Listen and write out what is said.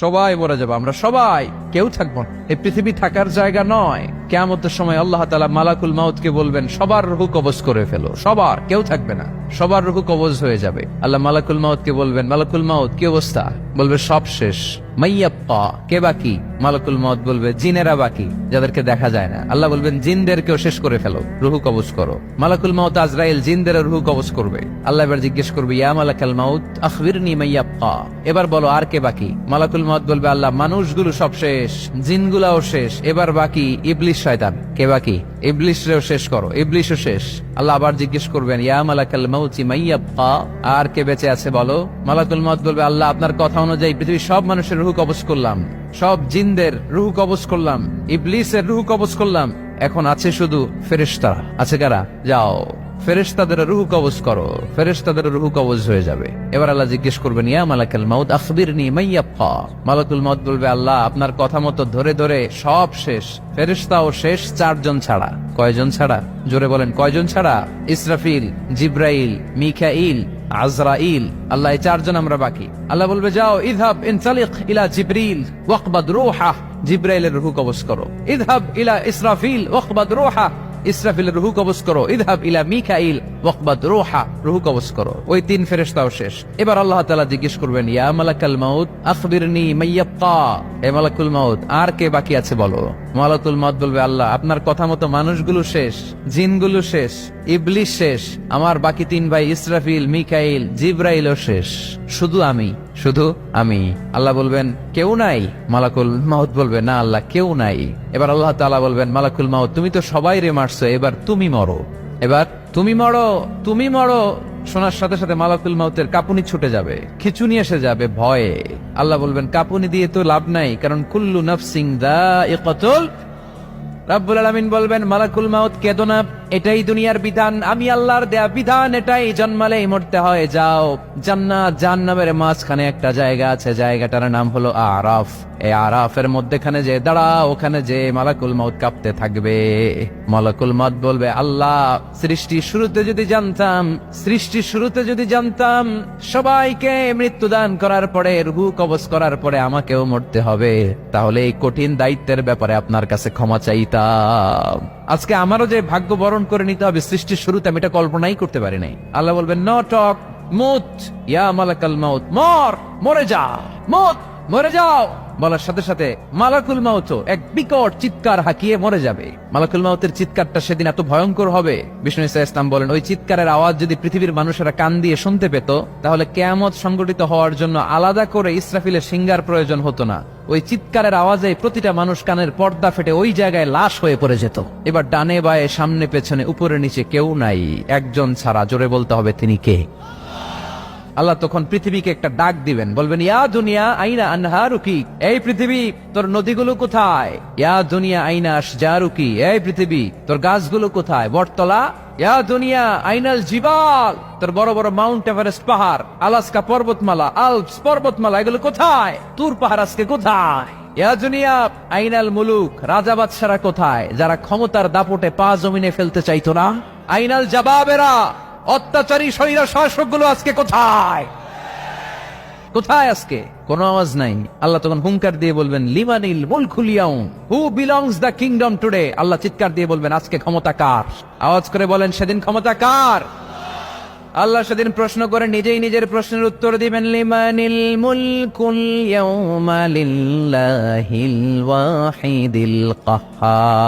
সবাই মরে যাবো, আমরা সবাই, কেউ থাকবো না। এই পৃথিবী থাকার জায়গা নয়। কিয়ামতের সময় আল্লাহ তাআলা মালাকুল মাউতকে বলবেন, সবার রূহ কবজ করে ফেলো, সবার, কেউ থাকবে না, সবার রূহ কবজ হয়ে যাবে। আল্লাহ মালাকুল মাউতকে বলবেন, মালাকুল মাউত কি অবস্থা? বলবে সব শেষ। মাইয়াপ্পা, কে বাকি? মালাকুল মাউত বলবে জিনেরা বাকি, যাদেরকে দেখা যায় না। আল্লাহ বলবেন জিনদেরকেও শেষ করে ফেলো, রূহ কবজ করো। মালাকুল মাউত আজরাইল জিনদের রূহ কবজ করবে। আল্লাহ এবার জিজ্ঞেস করবে, ইয়া মালাকাল মাউত আখবিরনি মাইয়াপ্পা, এবার বলো আর কে বাকি? মালাকুল মাউত বলবে, আল্লাহ মানুষগুলো সব শেষ, জিনগুলাও শেষ, এবার বাকি ইবলিস শয়তান। কে বাকি? ইবলিসরেও শেষ করো, ইবলিসও শেষ। আল্লাহ আবার জিজ্ঞেস করবেন, ইয়া মালাকাল মাউতি মাইয়াব্বা, আর কে বেঁচে আছে বলো? মালাকুল মাউত বলবে, আল্লাহ আপনার কথা অনুযায়ী পৃথিবীর সব মানুষের রূহ কবজ করলাম, সব জিনদের রূহ কবজ করলাম, ইবলিসের রূহ কবজ করলাম, এখন আছে শুধু ফেরেশতারা। আছে কারা? যাও ফেরেশতাদের রূহ কবজ করো। ফেরেশতাদের রূহ কবজ হয়ে যাবে। এবার আল্লাহ জিজ্ঞেস করবেন, ইয়া মালাকাল মাউত আখবিরনি মাইয়াব্বা। মালাকুল মাউত বলবে, আল্লাহ আপনার কথা মতো ধরে ধরে সব শেষ, ফেরেশতাও শেষ, 4 জন ছাড়া। কয়জন ছাড়া? জোরে বলেন, কয়জন ছাড়া? ইসরাফিল, জিব্রাইল, মিকাইল, আজরাইল। আল্লাহ এই 4 জন আমরা বাকি। আল্লাহ বলবে, যাও ইযহাব ইনতালিক ইলা জিবরিল ওয়াকবাদ রূহাহ, জিব্রাইলের রূহ কবজ করো। ইযহাব ইলা ইসরাফিল ওয়াকবাদ রূহাহ, ইসরাফিলের রূহ কবজ করো। ইযহাব ইলা মিকাইল ওয়াকবাদ রূহা, রূহ কবজ করো। ওই 3 ফেরেশতাও শেষ। এবার আল্লাহ তাআলা জিজ্ঞেস করবেন, ইয়া মালাকাল মাউত আখবিরনি মাইয়াব্বা, হে মালাকুল মাউত আর কে বাকি আছে বলো? মালাকুল মাউত বলবে, আল্লাহ আপনার কথা মতো মানুষগুলো শেষ, জিনগুলো শেষ, ইবলিস শেষ, আমার বাকি 3 ভাই ইসরাফিল, মিকাইল, জিব্রাইলও শেষ, শুধু আমি, শুধু আমি। আল্লাহ বলবেন, কেউ নাই? মালাকুল মাউত বলবে, না আল্লাহ কেউ নাই। এবার আল্লাহ তাআলা বলবেন, মালাকুল মাউত তুমি তো সবাই রে মারছো, এবার তুমি মরো, এবার তুমি মরো, তুমি মরো। শোনার সাথে সাথে মালাকুল মাউতের কাঁপুনি ছুটে যাবে, খিঁচুনি এসে যাবে ভয়ে। আল্লাহ বলবেন, কাঁপুনি দিয়ে তো লাভ নাই, কারণ কুল্লু নাফসিন যায়িকাতুল। রাব্বুল আলামিন বলবেন, মালাকুল মাউত কেঁদো না, এটাই দুনিয়ার বিধান, আমি আল্লাহর দেয়া বিধান, এটাই, জন্মালেই মরতে হয়। যাও, জান্নাত জাহান্নামের মাঝখানে একটা জায়গা আছে, জায়গাটার নাম হলো আরাফ। এই আরাফের মধ্যখানে যে দাঁড়াও, ওখানে যে মালাকুল মাউত কাঁপতে থাকবে। মালাকুল মাউত বলবে, আল্লাহ সৃষ্টির শুরুতে যদি জানতাম, সৃষ্টির শুরুতে যদি জানতাম সবাইকে মৃত্যুদান করার পরে, রূহ কবজ করার পরে আমাকেও মরতে হবে, তাহলে এই কঠিন দায়িত্বের ব্যাপারে আপনার কাছে ক্ষমা চাইতাম। আজকে আমারও যে ভাগ্য বরণ করে নিতে হবে সৃষ্টির শুরুতে, আমি এটা কল্পনাই করতে পারি নাই। আল্লাহ বলবেন, নো টক, মুত ইয়া মালাকাল মাউত, মর, মরে যা, মুত, মরে যাও। বলার সাথে সাথে মালাকুল মাউত এক বিকট চিৎকার হাঁকিয়ে মরে যাবে। মালাকুল মাউতের চিৎকারটা সেদিন এত ভয়ঙ্কর হবে, বিষ্ণু ইসা ইসলাম বলেন, ওই চিৎকারের আওয়াজ যদি পৃথিবীর মানুষেরা কান দিয়ে শুনতে পেত, তাহলে কিয়ামত সংগঠিত হওয়ার জন্য আলাদা করে ইসরাফিলের সিঙ্গার প্রয়োজন হতো না। ওই চিৎকারের আওয়াজে প্রতিটা মানুষ কানের পর্দা ফেটে ওই জায়গায় লাশ হয়ে পড়ে যেত। এবার ডানে বায়ে সামনে পেছনে উপরে নিচে কেউ নাই, একজন ছাড়া। জোরে বলতে হবে, তিনি কে? আল্লাহ তখন পৃথিবীকে একটা ডাক দিবেন, বলবেন, ইয়া দুনিয়া আইনা আনহারুকি, এই পৃথিবী তোর নদীগুলো কোথায়? ইয়া দুনিয়া আইনা আশজারুকি, এই পৃথিবী তোর গাছগুলো কোথায়? বটতলা। ইয়া দুনিয়া আইনাল জিবাল, তোর বড় বড় মাউন্ট এভারেস্ট পাহাড়, আলাস্কা পর্বতমালা, আলপস পর্বতমালা, এগুলো কোথায়? তুর পাহাড় আজকে কোথায়? ইয়া দুনিয়া আইনাল মুলুক, রাজা বাদশারা কোথায়, যারা ক্ষমতার দাপটে পা জমিনে ফেলতে চাইতো না? আইনাল জাবাবেরা, অত্যাচারী স্বৈরা শাসকগুলো আজকে কোথায়? কোথায় আজকে? কোন আওয়াজ নাই। আল্লাহ তখন হুঙ্কার দিয়ে বলবেন, লিমানিল মুলকুল ইয়াউম, who belongs the kingdom today. Allah চিৎকার দিয়ে বলবেন, আজকে ক্ষমতা কার? আওয়াজ করে বলেন, সেদিন ক্ষমতা কার? আল্লাহ সেদিন প্রশ্ন করে নিজেই নিজের প্রশ্নের উত্তর দিবেন, লিমানিল মুলকুল ইয়াউমা লিল্লাহিল ওয়াহিদিল কাহ্হার।